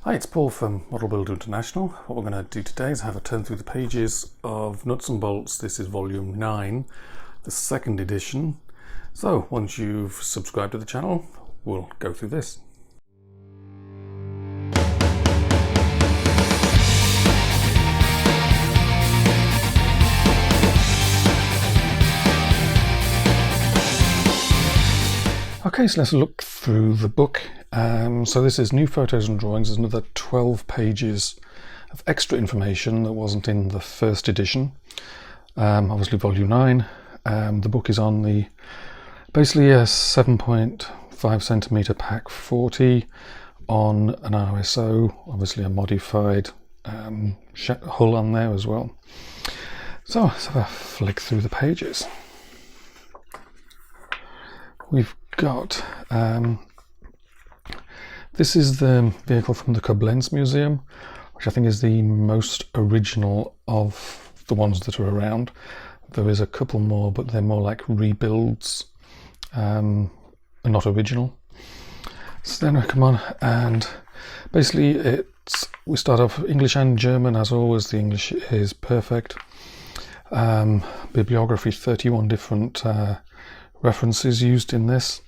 Hi, it's Paul from Model Builder International. What we're going to do today is have a turn through the pages of Nuts and Bolts. This is volume 9, the second edition. So once you've subscribed to the channel, we'll go through this. Okay, so let's look through the book. So this is new photos and drawings. There's another 12 pages of extra information that wasn't in the first edition. Obviously volume 9. The book is on the basically a 7.5 centimeter pack 40 on an RSO, obviously a modified hull on there as well. So let's have a flick through the pages. We've got this is the vehicle from the Koblenz Museum, which I think is the most original of the ones that are around. There is a couple more, but they're more like rebuilds, and not original. So then we come on, and basically we start off English and German. As always, the English is perfect. Bibliography, 31 different references used in this.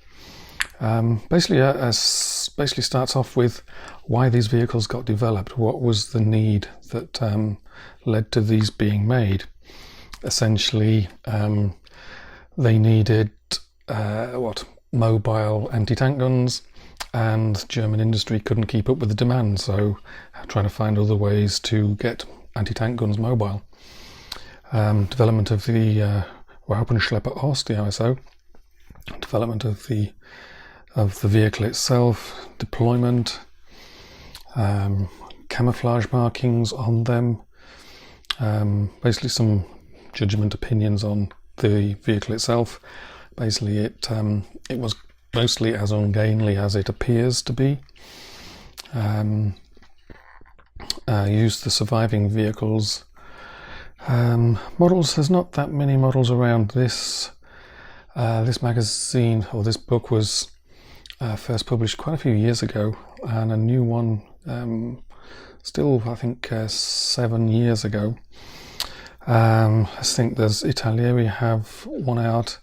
Basically starts off with why these vehicles got developed. What was the need that led to these being made? Essentially, they needed mobile anti-tank guns, and German industry couldn't keep up with the demand, so trying to find other ways to get anti-tank guns mobile. Development of the Raupenschlepper Ost, the RSO. Development of the vehicle itself, deployment, camouflage markings on them, basically some judgment opinions on the vehicle itself. Basically it was mostly as ungainly as it appears to be. Used the surviving vehicles. Models, there's not that many models around this. This magazine, or this book, was first published quite a few years ago, and a new one still, I think, 7 years ago. I think there's Italieri have one out,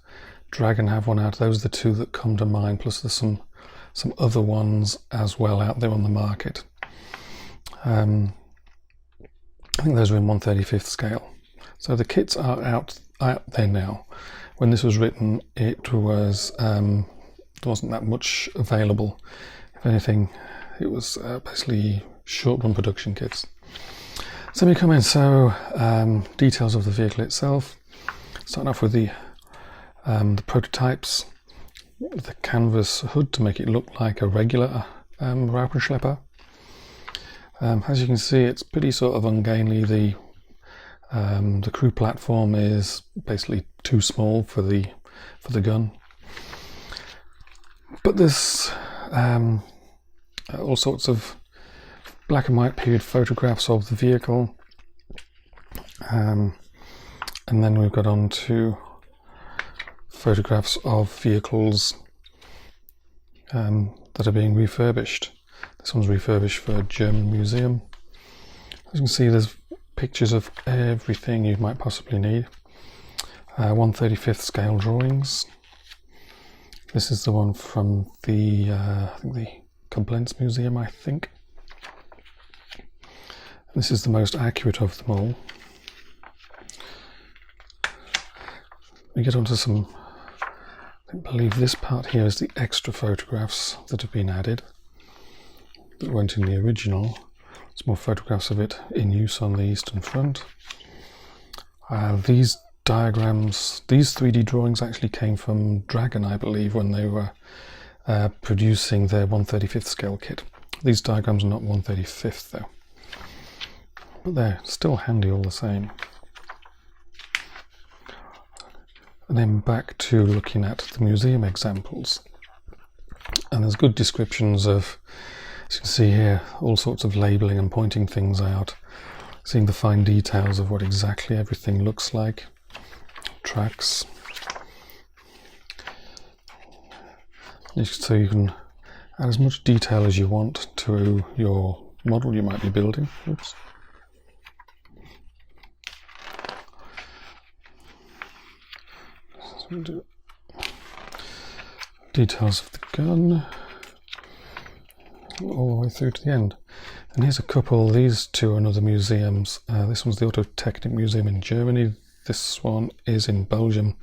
Dragon have one out. Those are the two that come to mind, plus there's some other ones as well out there on the market. I think those are in 1/35th scale. So the kits are out there now. When this was written, it was there wasn't that much available. If anything, it was basically short-run production kits. So we come in. So details of the vehicle itself. Starting off with the prototypes, the canvas hood to make it look like a regular Raupenschlepper. As you can see, it's pretty sort of ungainly. The crew platform is basically too small for the gun. But there's all sorts of black and white period photographs of the vehicle, and then we've got on to photographs of vehicles that are being refurbished. This one's refurbished for a German museum. As you can see, there's pictures of everything you might possibly need. 1/35th scale drawings. This is the one from the I think the Koblenz Museum, I think. This is the most accurate of them all. We get onto some, I believe this part here is the extra photographs that have been added that weren't in the original. Some more photographs of it in use on the Eastern Front. These diagrams, these 3D drawings actually came from Dragon, I believe, when they were producing their 1/35th scale kit. These diagrams are not 1/35th though, but they're still handy all the same. And then back to looking at the museum examples, and there's good descriptions of, as you can see here, all sorts of labelling and pointing things out, seeing the fine details of what exactly everything looks like. Tracks. So you can add as much detail as you want to your model you might be building. Oops. So we'll do details of the gun all the way through to the end. And here's a couple. These two are another museums. This one's the Autotechnik Museum in Germany. This one is in Belgium.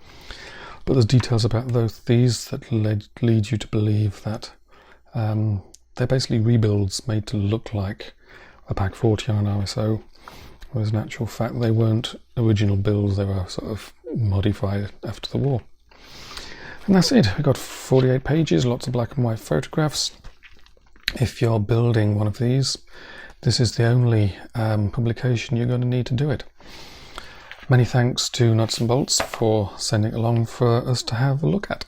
But there's details about these that lead you to believe that they're basically rebuilds made to look like a Pak 40 on an RSO, whereas in actual fact they weren't original builds, they were sort of modified after the war. And that's it. We've got 48 pages, lots of black and white photographs. If you're building one of these, this is the only publication you're going to need to do it. Many thanks to Nuts and Bolts for sending it along for us to have a look at.